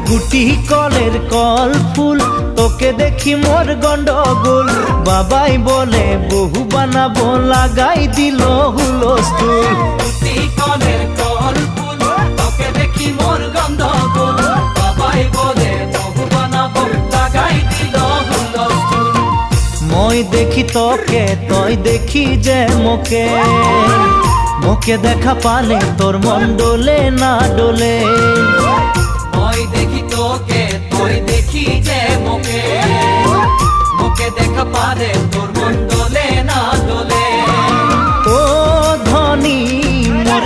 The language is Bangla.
গুটি কলের কল ফুল তোকে দেখি মোর গন্ডগোল বাবাই বলে বহু বানাবো লাগাই দিল হুলস্থুল গুটি কলের কল ফুল তোকে দেখি মোর গন্ডগোল বাবাই বলে বহু বানাবো লাগাই দিল হুলস্থুল মই দেখি তোকে তই দেখি যে মোকে মোকে দেখা পালে তোর মন ডোলে না ডোলে মই দেখি তোকে তুই দেখি যে মোকে মোকে দেখা পারে তোর মন দোলে না দোলে ও ধনী মোর